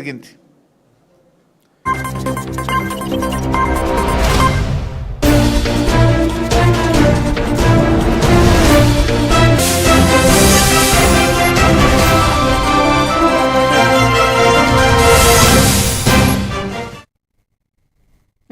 జరిగింది.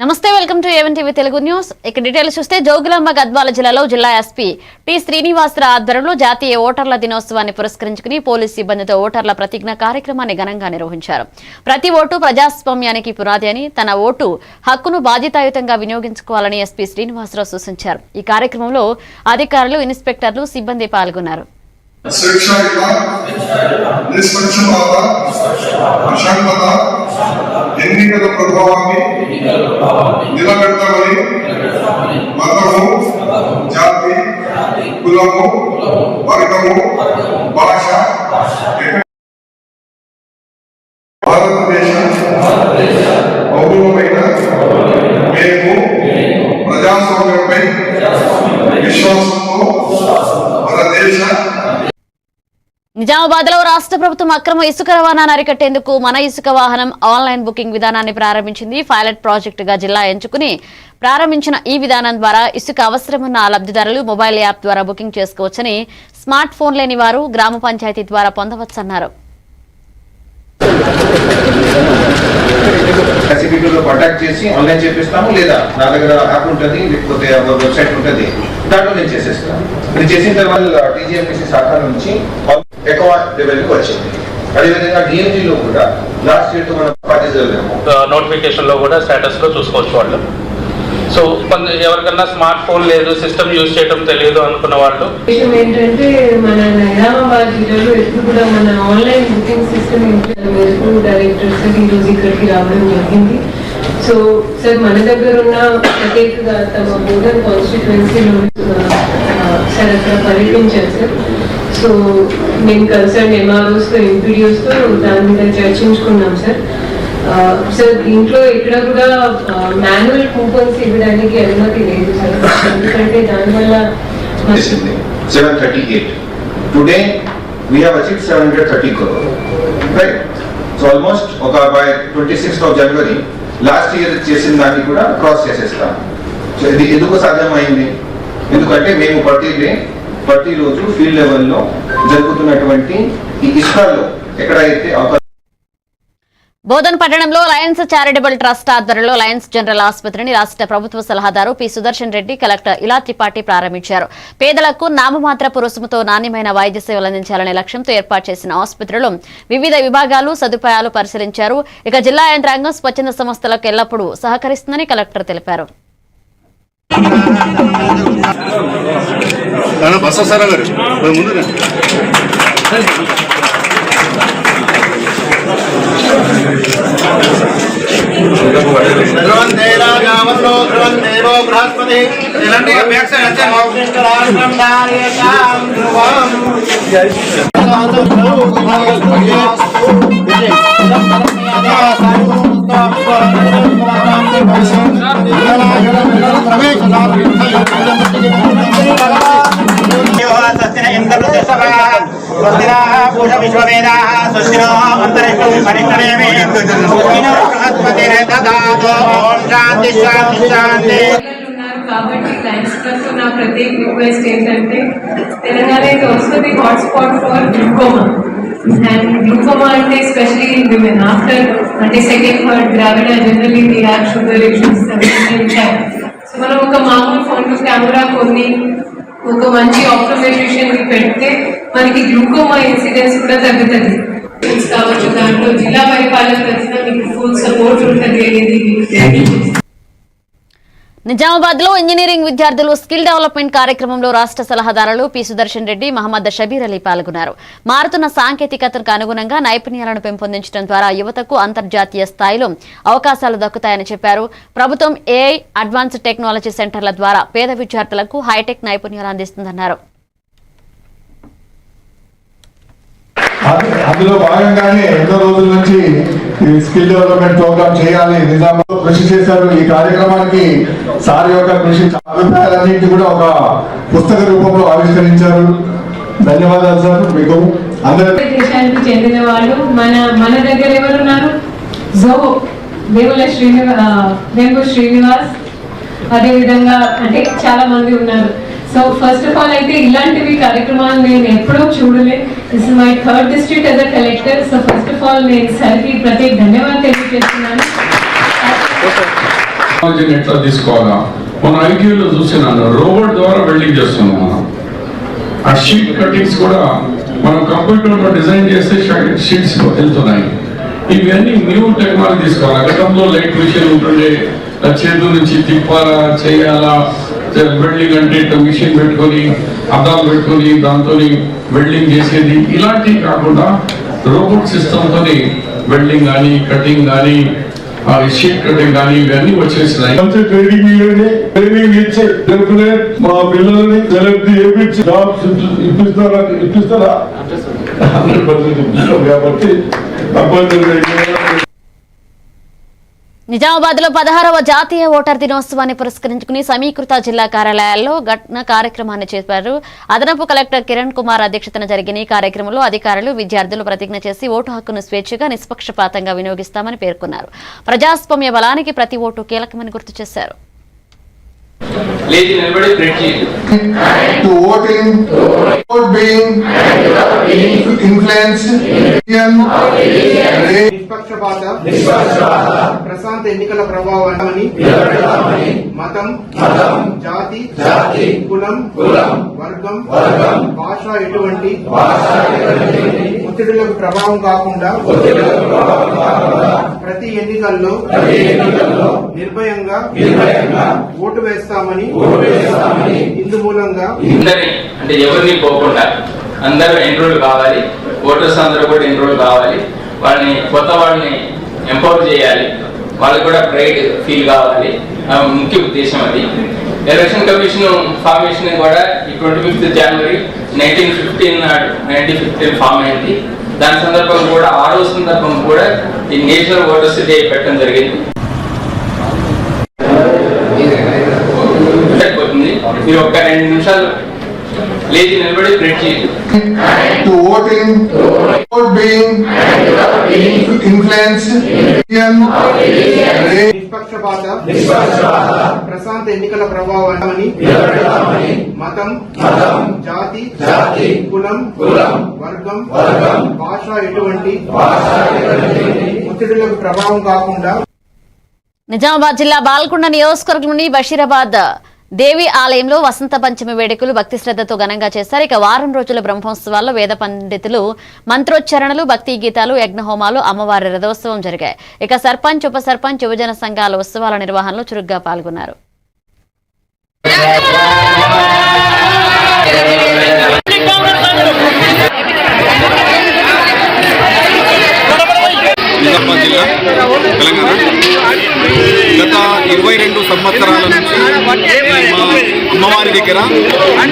నమస్తే, welcome to A1 TV Telugu news. ఇక డీటెయిల్స్ చూస్తే జోగులాంబ గద్వాల జిల్లాలో జిల్లా ఎస్పీ టి శ్రీనివాసరావు ఆధ్వర్యంలో జాతీయ ఓటర్ల దినోత్సవాన్ని పురస్కరించుకుని పోలీసు సిబ్బందితో ఓటర్ల ప్రతిజ్ఞ కార్యక్రమాన్ని ఘనంగా నిర్వహించారు. ప్రతి ఓటు ప్రజాస్వామ్యానికి పునాది అని, తన ఓటు హక్కును బాధ్యతాయుతంగా వినియోగించుకోవాలని ఎస్పీ శ్రీనివాసరావు సూచించారు. ఈ కార్యక్రమంలో అధికారులు, ఇన్స్పెక్టర్లు, సిబ్బంది పాల్గొన్నారు. ఎన్నికల ప్రభావాన్ని నిలబెడతామని మతము, జాతి, కులము, వర్గము, భాష భారతదేశ పౌరులమైన మేము ప్రజాస్వామ్యంపై విశ్వాసంతో మన దేశ నిజామాబాద్ లో రాష్ట్ర ప్రభుత్వం అక్రమ ఇసుక రవాణాను అరికట్టేందుకు మన ఇసుక వాహనం ఆన్లైన్ బుకింగ్ విధానాన్ని ప్రారంభించింది. పైలట్ ప్రాజెక్టుగా జిల్లా ఎంచుకుని ప్రారంభించిన ఈ విధానం ద్వారా ఇసుక అవసరమున్న లబ్ధిదారులు మొబైల్ యాప్ ద్వారా బుకింగ్ చేసుకోవచ్చని, స్మార్ట్ ఫోన్ లేని వారు గ్రామ పంచాయతీ ద్వారా పొందవచ్చన్నారు. కాంటాక్ట్ చేసి ఆన్లైన్ చేపిస్తాము, లేదా నా దగ్గర యాప్ ఉంటుంది, లేకపోతే వెబ్సైట్ ఉంటుంది, దాంట్లో నేను చేసేస్తాను. ఇది చేసిన తర్వాత టీజీఎంపీసీ శాఖ నుంచి ఎక్కువ లెవెల్కి వచ్చింది. అదేవిధంగా డిఎంజీలో కూడా లాస్ట్ ఇయర్ మనం పార్టిసిపేట్ నోటిఫికేషన్ లో కూడా స్టేటస్ లో చూసుకోవచ్చు వాళ్ళు. సో ఎవరికన్నా స్మార్ట్ ఫోన్ లేదు, సిస్టమ్ యూజ్ చేయడం తెలియదు అనుకున్న వాళ్ళు ఏంటంటే మన నిజామాబాద్ జిల్లాలో ఎప్పుడు కూడా మన ఆన్లైన్ బుకింగ్ సిస్టమ్ డైరెక్టర్స్ ఈరోజు ఇక్కడికి రావడం జరిగింది. సో సార్ మన దగ్గర ఉన్న ప్రత్యేకంగా తమ బోధన్ కాన్స్టిట్యుయెన్సీలో సార్ అక్కడ పర్యటించారు సార్. సో మేము కన్సర్న్ ఎంఆర్ఓస్తో, ఎంపీడీఓస్తో దాని మీద చర్చించుకున్నాం సార్. సార్ దీంట్లో ఇక్కడ కూడా మాన్యువల్ కూపన్స్ ఇవ్వడానికి అనుమతి లేదు సార్, ఎందుకంటే దానివల్ల 738 today we have achieved 730 crore, right? So almost by 26th of January last year చేసిన దాన్ని కూడా క్రాస్ చేసేస్తాం. సో ఇది ఎందుకు సాధ్యమైంది? ఎందుకంటే మేము ప్రతిరోజు ఫీల్డ్ లెవెల్లో జరుగుతున్నటువంటి ఈ ఇష్టాల్లో ఎక్కడైతే బోధన్ పట్టణంలో లయన్స్ చారిటబుల్ ట్రస్ట్ ఆధ్వర్యంలో లయన్స్ జనరల్ ఆసుపత్రిని రాష్ట్ర ప్రభుత్వ సలహాదారు పి సుదర్శన్ రెడ్డి, కలెక్టర్ ఇలా త్రిపాఠి ప్రారంభించారు. పేదలకు నామమాత్రపు రుసుముతో నాణ్యమైన వైద్య సేవలు అందించాలనే లక్ష్యంతో ఏర్పాటు చేసిన ఆసుపత్రిలో వివిధ విభాగాలు, సదుపాయాలు పరిశీలించారు. ఇక జిల్లా యంత్రాంగం స్వచ్ఛంద సంస్థలకు ఎల్లప్పుడూ సహకరిస్తుందని కలెక్టర్ తెలిపారు. కాబట్టి లయన్స్ ట్రస్ట్ నా ప్రత్యేక రిక్వెస్ట్ ఏంటంటే Telangana is also the hotspot for glaucoma. And glaucoma అంటే ఎస్పెషలీ ఇన్ విమెన్ ఆఫ్టర్ అంటే second, third gravid generally the have sugar issues. So మనం ఒక మామూలు ఫోన్ కెమెరా కొన్ని ఒక మంచి ఆప్టోమైజేషన్ పెడితే మనకి గ్లూకోమా ఇన్సిడెన్స్ కూడా తగ్గుతుంది కావచ్చు. దాంట్లో జిల్లా పరిపాలన తరఫున మీకు ఫుల్ సపోర్ట్ ఉంటుంది అనేది. నిజామాబాద్ లో ఇంజనీరింగ్ విద్యార్థులు స్కిల్ డెవలప్మెంట్ కార్యక్రమంలో రాష్ట్ర సలహాదారులు పి సుదర్శన్ రెడ్డి, మహమ్మద్ షబీర్ అలీ పాల్గొన్నారు. మారుతున్న సాంకేతికతకు అనుగుణంగా నైపుణ్యాలను పెంపొందించడం ద్వారా యువతకు అంతర్జాతీయ స్థాయిలో అవకాశాలు దక్కుతాయని చెప్పారు. ప్రభుత్వం ఏఐ అడ్వాన్స్డ్ టెక్నాలజీ సెంటర్ల ద్వారా పేద విద్యార్థులకు హైటెక్ నైపుణ్యాలు అందిస్తుందన్నారు. అందులో భాగంగానే ఎన్నో రోజుల నుంచి ఈ స్కిల్ డెవలప్మెంట్ ప్రోగ్రామ్ చేయాలి నిజామాబాద్ కృషి చేశారు. ఈ కార్యక్రమానికి సార్ యొక్క కృషి అభిప్రాయాలన్నింటి కూడా ఒక పుస్తక రూపంలో ఆవిష్కరించారు. ధన్యవాదాలు సార్ మీకు. అందరూ దేశానికి చెందిన వాళ్ళు మన దగ్గర ఎవరున్నారు? వేంపు శ్రీనివాస్, అదేవిధంగా అంటే చాలా మంది ఉన్నారు. సో ఫస్ట్ ఆఫ్ ఆల్ అయితే ఇలాంటివి కార్యక్రమాలు నేను ఎప్పుడూ చూడలే. This is my third district as a collector. So first of all నేను సార్కి ప్రత్యేక ధన్యవాదాలు తెలియజేస్తున్నాను. ఎట్లా తీసుకోవాలా, మన ఐక్యూలో చూసినాను రోబోట్ ద్వారా వెల్డింగ్ చేస్తున్నాం. మనం ఆ షీట్ కటింగ్స్ కూడా మనం కంప్యూటర్లో డిజైన్ చేస్తే షీట్స్ వెళ్తున్నాయి. ఇవన్నీ న్యూ టెక్నాలజీ తీసుకోవాలి. గతంలో లైట్ మిషన్ ఉంటుండే, చేతుల నుంచి తిప్పాలా చేయాలా, వెల్డింగ్ అంటే మిషన్ పెట్టుకొని అద్దాలు పెట్టుకొని దాంతో వెల్డింగ్ చేసేది. ఇలాంటివి కాకుండా రోబోట్ సిస్టమ్తో వెల్డింగ్ కానీ కటింగ్ కానీ షీట్ కటింగ్ కానీ ఇవన్నీ వచ్చేసినాయి. ట్రైనింగ్ ఇవ్వండి, ట్రైనింగ్ ఇచ్చి మా పిల్లల్ని సెలెక్ట్ చేయించి జాబ్స్ ఇప్పిస్తారా 100% ఇప్పిస్తాం కాబట్టి నిజామాబాద్ లో 16వ జాతీయ ఓటర్ దినోత్సవాన్ని పురస్కరించుకుని సమీకృత జిల్లా కార్యాలయాల్లో ఘటన కార్యక్రమాన్ని చేశారు. అదనపు కలెక్టర్ కిరణ్ కుమార్ అధ్యక్షతన జరిగిన ఈ కార్యక్రమంలో అధికారులు, విద్యార్థులు ప్రతిజ్ఞ చేసి ఓటు హక్కును స్వేచ్ఛగా, నిష్పక్షపాతంగా వినియోగిస్తామని పేర్కొన్నారు. ప్రజాస్వామ్య బలానికి ప్రతి ఓటు కీలకమని గుర్తు చేశారు. to voting, vote being influenced, నిష్పక్షపాత ప్రశాంత ఎన్నికల ప్రభావాన్ని మతం, జాతి, కులం, వర్గం, భాష ఎటువంటి ఒత్తిడులకు ప్రభావం కాకుండా ప్రతి ఎన్నికల్లో నిర్భయంగా ఓటు వేస్తామని ఇందు మూలంగా అంటే ఎవరిని పోకుండా అందరూ ఎన్రోల్ కావాలి. ఓటర్స్ అందరూ కూడా ఎన్రోల్ కావాలి. కొత్త వాళ్ళని ఎంపవర్ చేయాలి. వాళ్ళకి కూడా ప్రైడ్ ఫీల్ కావాలి. ముఖ్య ఉద్దేశం అది. ఎలక్షన్ కమిషన్ ఫార్మేషన్ కూడా ఈ 25 జనవరి 1915 ఫామ్ అయింది. దాని సందర్భంగా కూడా 6వ సందర్భం కూడా ఈ నేషనల్ ఓటర్స్ డే పెట్టడం జరిగింది. మీరు ఒక 2 నిమిషాలు లేచి నిలబడి ప్రింట్ చేయండి. to voting, vote being influenced, నిష్పక్షపాత ప్రశాంత ఎన్నికల ప్రభావాన్ని మతం, జాతి, కులం, వర్గం, భాష ఎటువంటి ఒత్తిడులకు ప్రభావం కాకుండా. నిజామాబాద్ జిల్లా బాల్కొండ నియోజకవర్గంలోని బషీరాబాద్ దేవి ఆలయంలో వసంత పంచమి వేడుకలు భక్తి శ్రద్ధతో ఘనంగా చేశారు. ఇక వారం రోజుల బ్రహ్మోత్సవాల్లో వేద పండితులు మంత్రోచ్చరణలు, భక్తి గీతాలు, యజ్ఞహోమాలు, అమ్మవారి రథోత్సవం జరిగాయి. ఇక సర్పంచ్, ఉప సర్పంచ్, యువజన సంఘాల ఉత్సవాల నిర్వహణలో చురుగ్గా పాల్గొన్నారు. నిజామాబాద్ జిల్లా, తెలంగాణ. గత 22 సంవత్సరాల నుంచి మా అమ్మవారి దగ్గర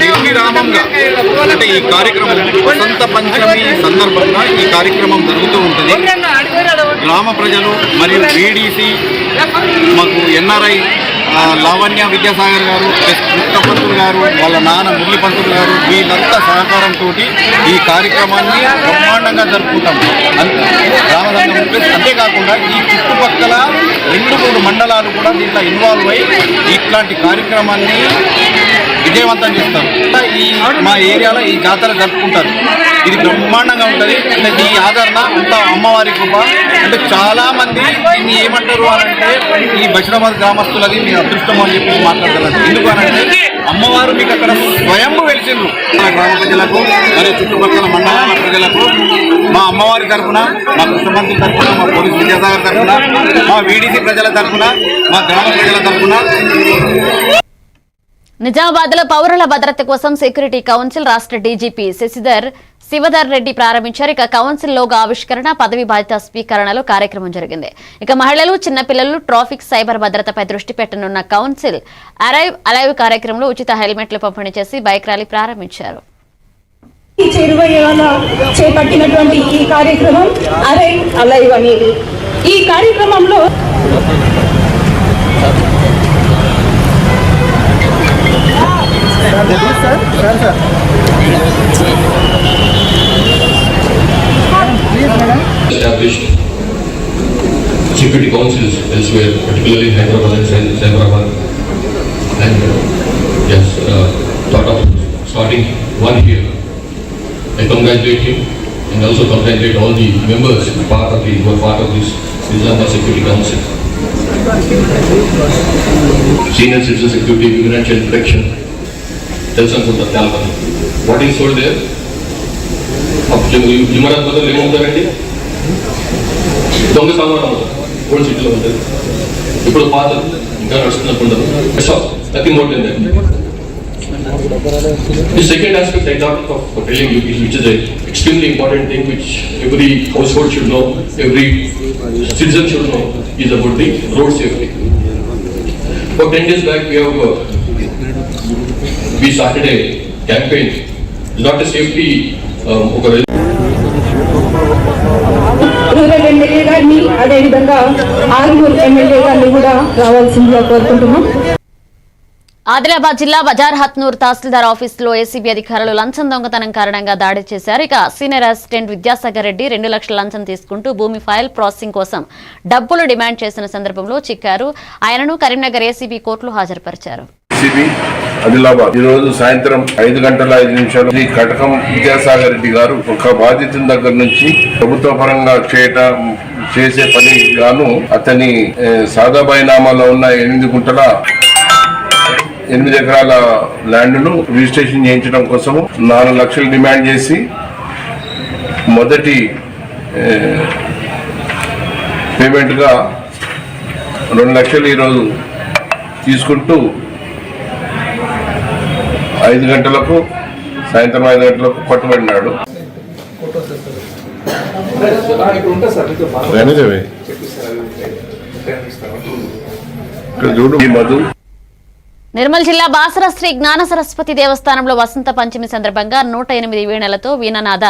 నిర్విరామంగా అంటే ఈ కార్యక్రమం వసంత పంచమి సందర్భంగా ఈ కార్యక్రమం జరుగుతూ ఉంటుంది. గ్రామ ప్రజలు మరియు BDC, మాకు NRI లావణ్య విద్యాసాగర్ గారు, కృష్ణపంతులు గారు, వాళ్ళ నాన్న మురళీపంతులు గారు, వీళ్ళంతా సహకారంతో ఈ కార్యక్రమాన్ని బ్రహ్మాండంగా జరుపుకుంటాం. అంతేకాకుండా ఈ చుట్టుపక్కల 2-3 మండలాలు కూడా దీంట్లో ఇన్వాల్వ్ అయ్యి ఇట్లాంటి కార్యక్రమాన్ని విజయవంతం చేస్తారు. ఈ మా ఏరియాలో ఈ జాతర జరుపుకుంటారు. ఇది బ్రహ్మాండంగా ఉంటుంది. అంటే ఈ ఆదరణ అంతా అమ్మవారి కృప. అంటే చాలా మంది దీన్ని ఏమంటారు అంటే ఈ బషీరాబాద్ గ్రామస్తులది మీ అదృష్టం అని చెప్పి మాట్లాడగలరు. ఎందుకు అనంటే అమ్మవారు మీకు అక్కడ స్వయంభూ వెలిసిండ్రు. మా గ్రామ ప్రజలకు మరియు చుట్టుపక్కల మండలాల ప్రజలకు మా అమ్మవారి తరఫున, మా కృష్ణమంత్రి తరఫున, మా పోలీస్ విద్యాసాగర్ తరఫున, మా VDC ప్రజల తరఫున, మా గ్రామ ప్రజల తరఫున. నిజామాబాద్ లో పౌరుల భద్రత కోసం సెక్యూరిటీ కౌన్సిల్ రాష్ట్ర డీజీపీ శివధర్ రెడ్డి ప్రారంభించారు. ఇక కౌన్సిల్ లోగో ఆవిష్కరణ, పదవి బాధ్యత స్వీకరణలో కార్యక్రమం జరిగింది. ఇక మహిళలు, చిన్నపిల్లలు, ట్రాఫిక్, సైబర్ భద్రతపై దృష్టి పెట్టనున్న కౌన్సిల్ అలైవ్ కార్యక్రమంలో ఉచిత హెల్మెట్లు పంపిణీ చేసి బైక్ ర్యాలీ ప్రారంభించారు. చేపట్టినటువంటి ఈ కార్యక్రమం అలైవ్ అనేది. ఈ కార్యక్రమంలో security councils elsewhere, particularly in Hyderabad and Cyberabad. And yes, thought of starting one here. I congratulate him and also congratulate all the members who are part of this Nizamabad Security Council. Senior Citizen Security, Women and Child Protection. What is sold there? Limarat Badal ఏమవుతారండి? దొంగ సామాన్ అమ్ముతారు. Old సిటీలో ఉంటుంది. ఇప్పుడు పాత ఇంకా నడుస్తున్నట్టుండదు. Nothing more than that. The second aspect I thought of telling you, which is an extremely important thing which every household should know, every citizen should know, is about the road safety. For 10 days back we started a campaign. It's not a safety rural MLA గారిని అదేవిధంగా Armoor MLA గారిని కూడా రావాల్సిందిగా కోరుకుంటున్నాం. ఆదిలాబాద్ జిల్లా బజార్ హత్నూర్ తహసీల్దార్ ఆఫీసులో ACB అధికారులు లంచం దొంగతనం కారణంగా దాడి చేశారు. ఇక సీనియర్ అసిస్టెంట్ విద్యాసాగర్ రెడ్డి 2 లక్షల లంచం తీసుకుంటూ భూమి ఫైల్ ప్రాసెసింగ్ కోసం డబ్బులు డిమాండ్ చేసిన సందర్భంలో చిక్కారు. ఆయనను కరీంనగర్ ఏసీబీ కోర్టులో హాజరుపరిచారు. ఆదిలాబాద్ ఈ రోజు సాయంత్రం 5:05 శ్రీ కటకం విద్యాసాగర్ రెడ్డి గారు ఒక బాధితుని దగ్గర నుంచి ప్రభుత్వ పరంగా చేసే పని గాను అతని సాదా బైనామాలో ఉన్న 8 ఎకరాల ల్యాండ్ ను రిజిస్ట్రేషన్ చేయించడం కోసం 4 లక్షలు డిమాండ్ చేసి మొదటి పేమెంట్ గా 2 లక్షలు ఈరోజు తీసుకుంటూ 5 గంటలకు సాయంత్రం 5 గంటలకు పట్టుబడినాడు. మధు నిర్మల్ జిల్లా బాసర శ్రీ జ్ఞాన సరస్వతి దేవస్థానంలో వసంత పంచమి సందర్భంగా 108 వీణలతో వీణనాద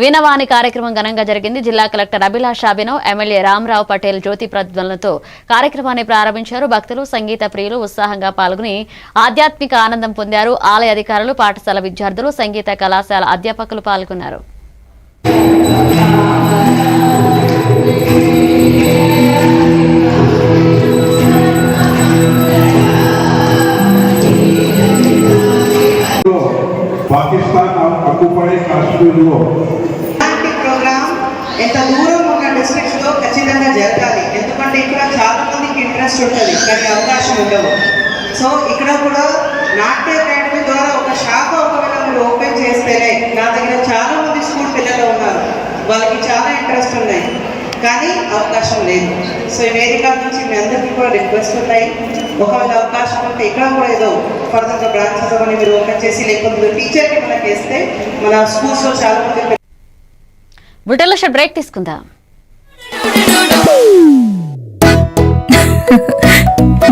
వీణవాణి కార్యక్రమం ఘనంగా జరిగింది. జిల్లా కలెక్టర్ అభిలాష్ అభినవ్, ఎమ్మెల్యే రామరావు పటేల్ జ్యోతి ప్రజ్వలనతో కార్యక్రమాన్ని ప్రారంభించారు. భక్తులు, సంగీత ప్రియులు ఉత్సాహంగా పాల్గొని ఆధ్యాత్మిక ఆనందం పొందారు. ఆలయ అధికారులు, పాఠశాల విద్యార్థులు, సంగీత కళాశాల అధ్యాపకులు పాల్గొన్నారు. పాకిస్తాన్ అక్కుపడే కాశ్మీర్లో ఇలాంటి ప్రోగ్రామ్ ఎంత దూరం ఉన్న డిస్ట్రిక్ట్స్ లో ఖచ్చితంగా జరగాలి. ఎందుకంటే ఇక్కడ చాలా మందికి ఇంట్రెస్ట్ ఉంటుంది కానీ అవకాశం ఉండవు. సో ఇక్కడ కూడా నాట్య అకాడమీ ద్వారా ఒక శాఖ ఒకవేళ మీరు ఓపెన్ చేస్తేనే, నా దగ్గర చాలా మంది స్కూల్ పిల్లలు ఉన్నారు, వాళ్ళకి చాలా ఇంట్రెస్ట్ ఉన్నాయి కానీ అవకాశం లేదు. సో ఈ వేదిక నుంచి మీ అందరికీ కూడా రిక్వెస్ట్ ఉన్నాయి, ఒకవేళ అవకాశం ఉంటే ఇక్కడ కూడా ఏదో ఫర్దర్గా బ్రాంచెస్ అని మీరు ఓపెన్ చేసి, లేకపోతే టీచర్కి మనకి వేస్తే మన స్కూల్స్లో చాలా మంది. బ్రిటన్లో బ్రేక్ తీసుకుందాం.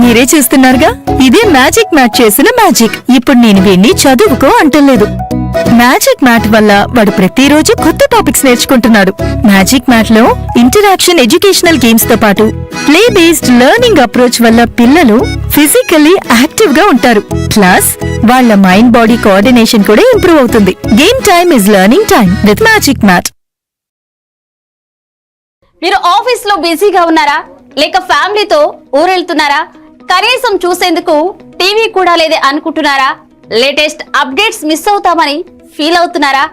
మీరే చూస్తున్నారుగా, ఇదే మ్యాజిక్ మ్యాట్ చేసిన మ్యాజిక్. ఇప్పుడు నేను వీణ్ణి చదువుకో అంటలేదు. మ్యాజిక్ మ్యాట్ వల్ల వాడు ప్రతిరోజు కొత్త టాపిక్స్ నేర్చుకుంటున్నాడు. మ్యాజిక్ మ్యాట్ లో ఇంటరాక్షన్, ఎడ్యుకేషనల్ గేమ్స్ తో పాటు ప్లే బేస్డ్ లెర్నింగ్ అప్రోచ్ వల్ల పిల్లలు ఫిజికల్లీ యాక్టివ్ గా ఉంటారు. ప్లస్ వాళ్ళ మైండ్ బాడీ కోఆర్డినేషన్ కూడా ఇంప్రూవ్ అవుతుంది. Game time is learning time with Magic Mat. మీరు ఆఫీస్ లో బిజీగా ఉన్నారా, లేక ఫ్యామిలీతో ఊరెళ్తున్నారా, కనీసం చూసేందుకు టీవీ కూడా లేదే అనుకుంటున్నారా, లేటెస్ట్ అప్డేట్స్ మిస్ అవుతామని ఫీల్ అవుతున్నారా?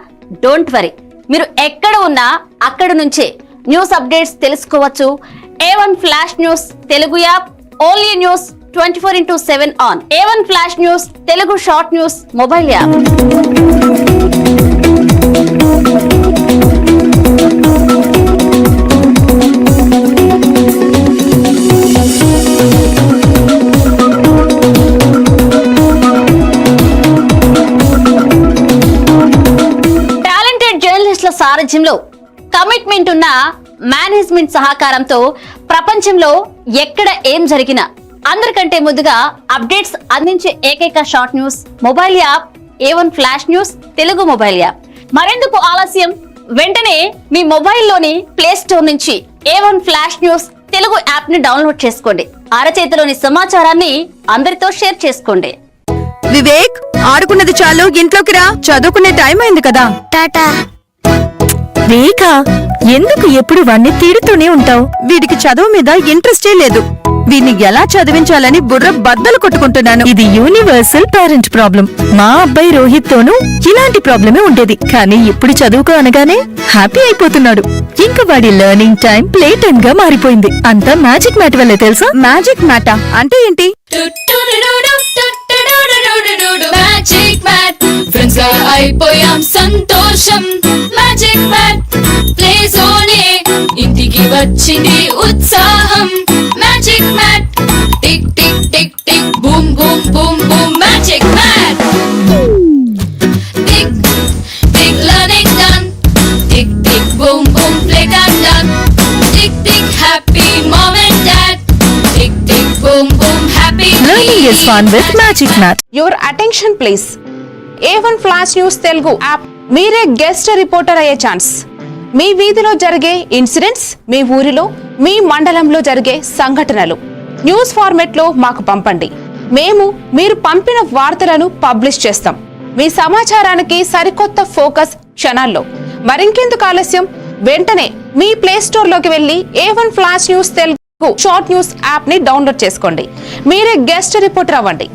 డోంట్ వరీ, మీరు ఎక్కడ ఉన్నా అక్కడ నుంచే న్యూస్ అప్డేట్స్ తెలుసుకోవచ్చు. A1 flash news Telugu app, only news 24/7 on. A1 flash news Telugu short news mobile app. సారథ్యంలో కమిట్మెంట్ ఉన్న మేనేజ్మెంట్ సహకారంతో ప్రపంచంలో ఎక్కడ ఏం జరిగినా అందరికంటే ముందుగా అప్డేట్స్ అందించే ఏకైక short news mobile app A1 flash news Telugu mobile app. మరెందుకు ఆలస్యం, వెంటనే మీ మొబైల్లోని ప్లే స్టోర్ నుంచి A1 flash news Telugu app ని డౌన్లోడ్ చేసుకోండి. అరచేతిలోని సమాచారాన్ని అందరితో షేర్ చేసుకోండి. వివేక్, ఆడుకున్నది చాలు, ఇంట్లోకి రా, చదువుకునే టైం అయింది కదా. టాటా. రేఖ, ఎందుకు ఎప్పుడు వాణ్ణి తిడుతూనే ఉంటావు? వీడికి చదువు మీద ఇంట్రెస్టే లేదు. వీడిని ఎలా చదివించాలని బుర్ర బద్దలు కొట్టుకుంటున్నాను. ఇది యూనివర్సల్ పేరెంట్ ప్రాబ్లం. మా అబ్బాయి రోహిత్ తోనూ ఇలాంటి ప్రాబ్లమే ఉండేది, కానీ ఇప్పుడు చదువుకో అనగానే హ్యాపీ అయిపోతున్నాడు. ఇంకా వాడి లెర్నింగ్ టైం ప్లే టైం గా మారిపోయింది. అంతా మ్యాజిక్ మ్యాట్ వల్లే తెలుసా? మ్యాజిక్ మ్యాటా అంటే ఏంటి? మ్యాజిక్ మ్యాట్ ఫ్రెండ్స్ గా అయిపోయాం సంతోషం. మ్యాజిక్ మ్యాట్ ప్లే జోనే ఇంటికి వచ్చింది ఉత్సాహం. Magic Mat tick tick tick tick boom boom boom boom. Magic Mat tick tick learning done. Tick tick boom boom play time done. Tick tick happy mom and dad. Tick tick boom boom happy. Learning is fun with Magic Mat. Your attention please. A1 flash news Telugu app. మీరే guest reporter అయ్యే chance. మీ వీధిలో జరిగే incidents, మీ ఊరిలో, మీ మండలంలో జరిగే సంఘటనలు news format లో మాకు పంపండి. మేము మీరు పంపిన వార్తలను పబ్లిష్ చేస్తాం. మీ సమాచారానికి సరికొత్త ఫోకస్ క్షణాల్లో. మరింకెందుకు ఆలస్యం? వెంటనే మీ ప్లే స్టోర్ లోకి వెళ్లి A1 flash news Telugu short news app ని డౌన్లోడ్ చేసుకోండి. మీరే గెస్ట్ రిపోర్టర్ అవ్వండి.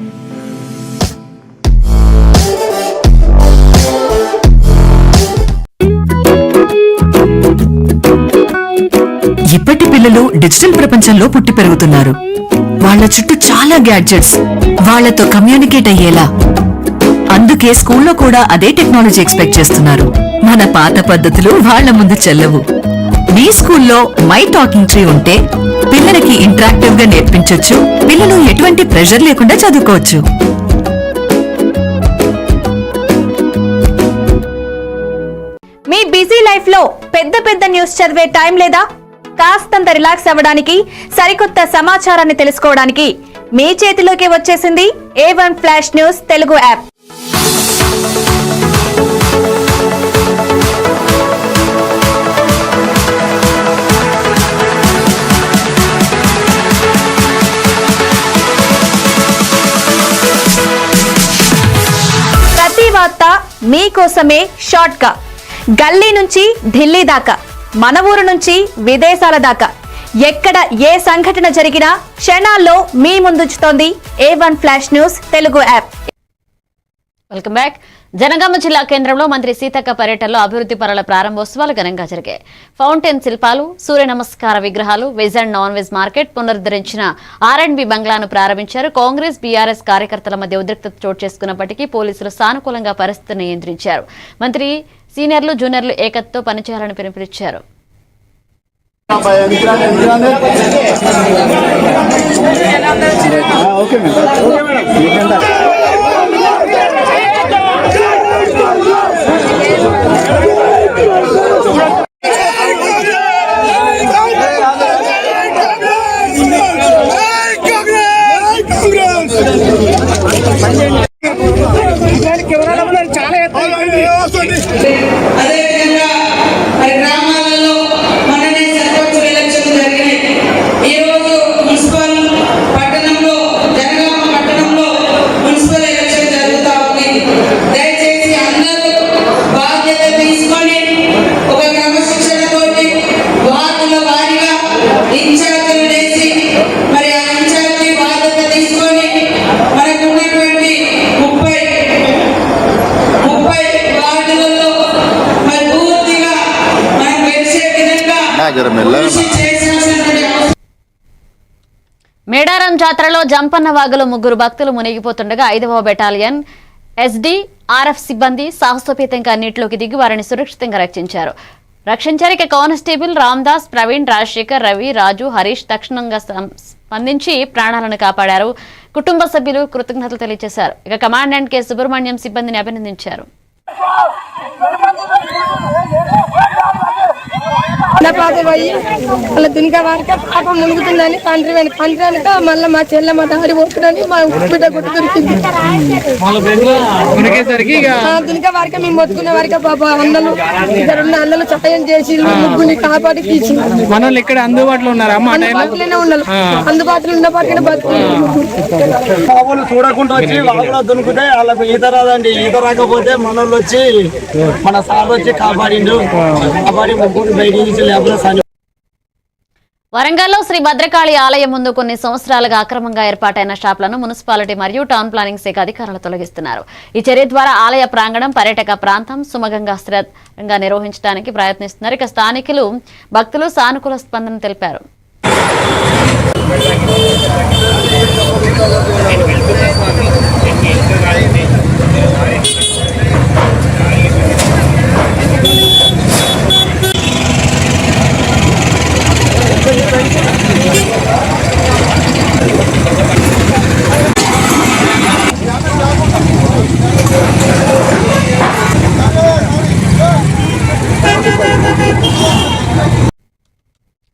ఇప్పటి పిల్లలు డిజిటల్ ప్రపంచంలో పుట్టి పెరుగుతున్నారు. వాళ్ళ చుట్టూ చాలా గ్యాడ్జెట్స్, వాళ్లతో కమ్యూనికేట్ అయ్యేలా. అందుకే స్కూల్లో కూడా అదే టెక్నాలజీ ఎక్స్పెక్ట్ చేస్తున్నారు. మన పాత పద్ధతులు వాళ్ల ముందు చెల్లవు. మీ స్కూల్లో మై టాకింగ్ ట్రీ ఉంటే పిల్లలకి ఇంటరాక్టివ్ గా నేర్పించొచ్చు. పిల్లలు ఎటువంటి ప్రెషర్ లేకుండా చదువుకోవచ్చు. మీ బిజీ లైఫ్ లో పెద్ద పెద్ద న్యూస్ చదివే టైం లేదా? కాస్తంత రిలాక్స్ అవ్వడానికి, సరికొత్త సమాచారాన్ని తెలుసుకోవడానికి మీ చేతిలోకి వచ్చేసింది A1 flash news Telugu app. ప్రతి వార్త మీకోసమే షార్ట్ గా. గల్లీ నుంచి ఢిల్లీ దాకా, మన ఊరు నుంచి విదేశాల దాకా, ఎక్కడ ఏ సంఘటన జరిగినా క్షణాల్లో మీ ముందుంచుతోంది A1 flash news Telugu app. Welcome back. Janagama జిల్లా కేంద్రంలో మంత్రి సీతక్క పర్యటనలో అభివృద్ధి పనుల ప్రారంభోత్సవాలు ఘనంగా జరిగాయి. ఫౌంటైన్ శిల్పాలు, సూర్య నమస్కార విగ్రహాలు, veg and non veg market, పునరుద్ధరించిన R&B బంగ్లాను ప్రారంభించారు. కాంగ్రెస్ బీఆర్ఎస్ కార్యకర్తల మధ్య ఉద్రిక్తత చోటు చేసుకున్నప్పటికీ పోలీసులు సానుకూలంగా పరిస్థితిని నియంత్రించారు. మంత్రి సీనియర్లు జూనియర్లు ఏకత్తో పనిచేయాలని పిలుపునిచ్చారు. అదేవిధంగా మరి గ్రామాలలో మననే సర్పంచ్ ఎలక్షన్ జరిగినాయి. ఈరోజు మున్సిపల్ పట్టణంలో, జనగామ పట్టణంలో మున్సిపల్ ఎలక్షన్ జరుగుతూ ఉంది. దయచేసి అందరూ బాధ్యత తీసుకొని ఒక క్రమశిక్షణతోటి వార్డుల వారీగా ఇన్ఛార్జీలు వేసి మరి ఆ ఇన్ఛార్జీ బాధ్యత తీసుకొని మనకున్నటువంటి 30 వార్డులలో మరి పూర్తిగా మనం గెలిచే విధంగా కృషి చేయాల్సినటువంటి మేడారం జాతరలో జంపన్న వాగులో 3 భక్తులు మునిగిపోతుండగా 5వ బెటాలియన్ SDRF సిబ్బంది సాహసోపేతంగా నీటిలోకి దిగి వారిని సురక్షితంగా రక్షించారు. ఇక కానిస్టేబుల్ రామ్దాస్, ప్రవీణ్, రాజశేఖర్, రవి, రాజు, హరీష్ తక్షణంగా స్పందించి ప్రాణాలను కాపాడారు. కుటుంబ సభ్యులు కృతజ్ఞతలు తెలియజేశారు. ఇక కమాండెంట్ కె సుబ్రహ్మణ్యం సిబ్బందిని అభినందించారు. పాప పోయి వాళ్ళ దునికా వారిక పాప మునుగుతుందని తండ్రి వెనక మళ్ళీ మా చెల్లె మా దారి పోతుందని మా బిడ్డ గుట్టు దొరికింది. దునికా వారిక మేము మొత్తుకునే వారిక పాప అన్నలు ఇద్దరున్న అన్నలు సహాయం చేసి ముగ్గురిని కాపాడి తీసి మనోళ్ళు ఇక్కడ అందుబాటులో ఉన్నారా? అందుబాటులోనే ఉన్నారు. అందుబాటులో ఉన్నప్పటికీ చూడకుండా వచ్చి వాళ్ళు దునుకుంటే వాళ్ళకు ఈత రాదండి. ఈత రాకపోతే మనోళ్ళు వచ్చి మన సార్ వచ్చి కాపాడిండు. కాపాడి ముగ్గురు బయట నుంచి లేకపోతే వరంగల్లో శ్రీ భద్రకాళి ఆలయం ముందు కొన్ని సంవత్సరాలుగా అక్రమంగా ఏర్పాటైన షాపులను మున్సిపాలిటీ మరియు టౌన్ ప్లానింగ్ శాఖ అధికారులు తొలగిస్తున్నారు. ఈ చర్య ద్వారా ఆలయ ప్రాంగణం, పర్యాటక ప్రాంతం సుమగంగా స్థిరంగా నిర్వహించడానికి ప్రయత్నిస్తున్నారు. ఇక స్థానికులు, భక్తులు సానుకూల స్పందన తెలిపారు.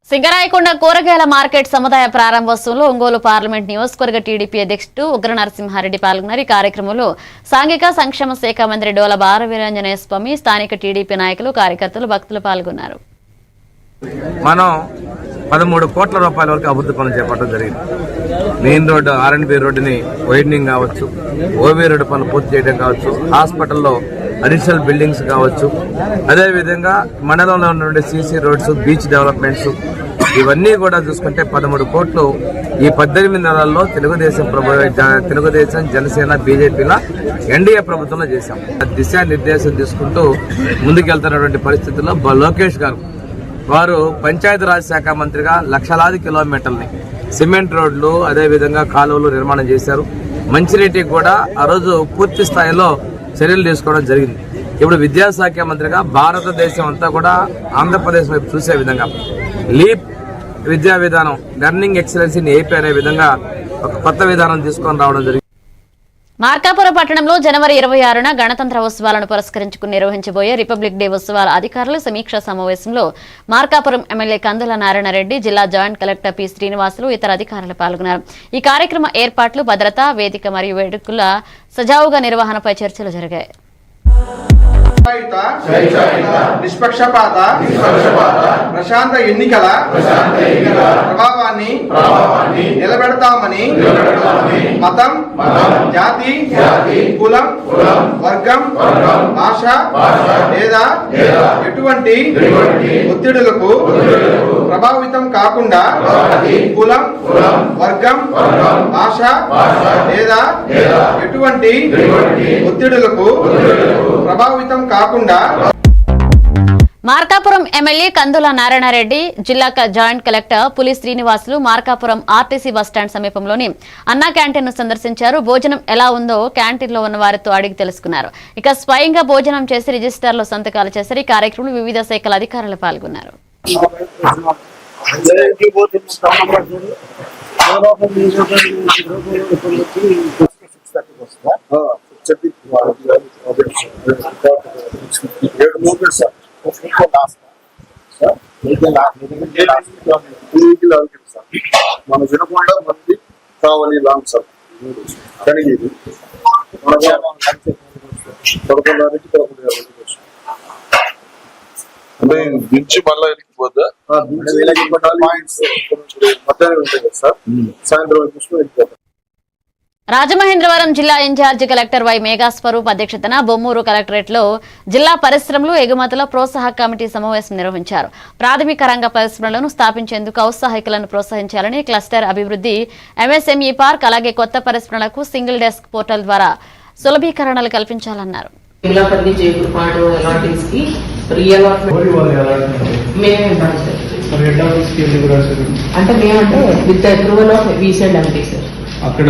సింగరాయకొండ కూరగాయల మార్కెట్ సముదాయ ప్రారంభోత్సవంలో ఒంగోలు పార్లమెంట్ నియోజకవర్గ టీడీపీ అధ్యక్షుడు ఉగ్ర నరసింహారెడ్డి పాల్గొన్నారు. ఈ కార్యక్రమంలో సాంఘిక సంక్షేమ శాఖ మంత్రి డోల బాలవీరాంజనేయ స్వామి, స్థానిక టీడీపీ నాయకులు, కార్యకర్తలు, భక్తులు పాల్గొన్నారు. మనం 13 కోట్ల రూపాయల వరకు అభివృద్ధి పనులు చేపట్టడం జరిగింది. మెయిన్ రోడ్డు R&B రోడ్డుని వైడనింగ్ కావచ్చు, ఓవీ రోడ్డు పనులు పూర్తి చేయడం కావచ్చు, హాస్పిటల్లో అడిషనల్ బిల్డింగ్స్ కావచ్చు, అదేవిధంగా మండలంలో ఉన్నటువంటి సీసీ రోడ్స్, బీచ్ డెవలప్మెంట్స్, ఇవన్నీ కూడా చూసుకుంటే 13 కోట్లు ఈ 18 నెలల్లో తెలుగుదేశం, జనసేన, బీజేపీల ఎన్డీఏ ప్రభుత్వంలో చేశాం. దిశానిర్దేశం తీసుకుంటూ ముందుకెళ్తున్నటువంటి పరిస్థితుల్లో లోకేష్ గారు వారు పంచాయతీరాజ్ శాఖ మంత్రిగా లక్షలాది కిలోమీటర్లని సిమెంట్ రోడ్లు, అదేవిధంగా కాలువలు నిర్మాణం చేశారు. మంచినీటికి కూడా ఆ రోజు పూర్తి స్థాయిలో చర్యలు తీసుకోవడం జరిగింది. ఇప్పుడు విద్యాశాఖ మంత్రిగా భారతదేశం అంతా కూడా ఆంధ్రప్రదేశ్ వైపు చూసే విధంగా లీప్ విద్యా విధానం, లెర్నింగ్ ఎక్సలెన్సీని ఏపీ అనే విధంగా ఒక కొత్త విధానం తీసుకొని రావడం జరిగింది. మార్కాపురం పట్టణంలో జనవరి 26న గణతంత్ర ఉత్సవాలను పురస్కరించుకుని నిర్వహించబోయే రిపబ్లిక్ డే ఉత్సవాల అధికారుల సమీక్షా సమావేశంలో మార్కాపురం ఎమ్మెల్యే కందుల నారాయణరెడ్డి, జిల్లా జాయింట్ కలెక్టర్ పి శ్రీనివాసులు, ఇతర అధికారులు పాల్గొన్నారు. ఈ కార్యక్రమ ఏర్పాట్లు, భద్రత, వేదిక మరియు వేడుకల సజావుగా నిర్వహణపై చర్చలు జరిగాయి. నిష్పక్షపాత ప్రశాంత ఎన్నికల ప్రభావాన్ని నిలబెడతామని మతం, జాతి, కులం, వర్గం, భాష లేదా ఎటువంటి ఒత్తిడులకు ప్రభావితం కాకుండా కులం, వర్గం, భాష లేదా ఎటువంటి ఒత్తిడులకు ప్రభావితం కాకుండా మార్కాపురం ఎమ్మెల్యే కందుల నారాయణరెడ్డి, జిల్లా జాయింట్ కలెక్టర్ పులి శ్రీనివాసులు మార్కాపురం ఆర్టీసీ బస్టాండ్ సమీపంలోని అన్నా క్యాంటీన్ ను సందర్శించారు. భోజనం ఎలా ఉందో క్యాంటీన్ లో ఉన్న వారితో అడిగి తెలుసుకున్నారు. ఇక స్వయంగా భోజనం చేసి రిజిస్టర్లో సంతకాలు చేశారు. ఈ కార్యక్రమంలో వివిధ శాఖల అధికారులు పాల్గొన్నారు. మన వినకుండా మంది కావాలి లాంగ్ సార్ కానీ ఇది అంటే దించి మళ్ళా వెళ్ళిపోద్దా మధ్యాహ్నం ఉంటాయి కదా సార్, సాయంత్రం వెళ్ళిపోతాం. రాజమహేంద్రవరం జిల్లా ఇన్ఛార్జి కలెక్టర్ వై మేఘాస్వరూప్ అధ్యక్షతన బొమ్మూరు కలెక్టరేట్ లో జిల్లా పరిశ్రమలు, ఎగుమతుల ప్రోత్సాహక కమిటీ సమావేశం నిర్వహించారు. ప్రాథమిక రంగ పరిశ్రమలను స్థాపించేందుకు ఔత్సాహికులను ప్రోత్సహించాలని, క్లస్టర్ అభివృద్ధి, ఎంఎస్ఎంఈ పార్క్, అలాగే కొత్త పరిశ్రమలకు సింగిల్ డెస్క్ పోర్టల్ ద్వారా సులభీకరణలు కల్పించాలన్నారు. అక్కడ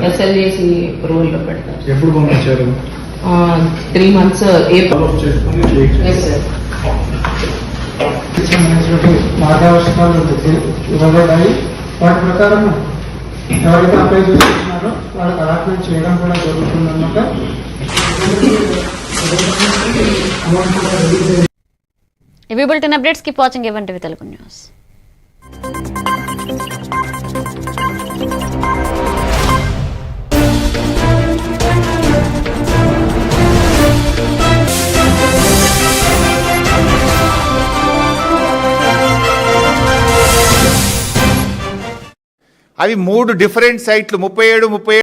ఎస్ఎల్ఏసి అప్రూవల్ లో పెడతారు. ఎప్పుడు పంపించారు? 3 months మార్గదర్శకాలు ఇవ్వబడ్డాయి. వాటి ప్రకారం ఎవరైతే అప్లై చేసుకుంటున్నారో వాళ్ళకి అలాట్మెంట్ చేయడం కూడా జరుగుతుందన్నమాట. ఇవి bulletin updates. Keep watching A1 TV Telugu news. అవి 3 డిఫరెంట్ సైట్లు 37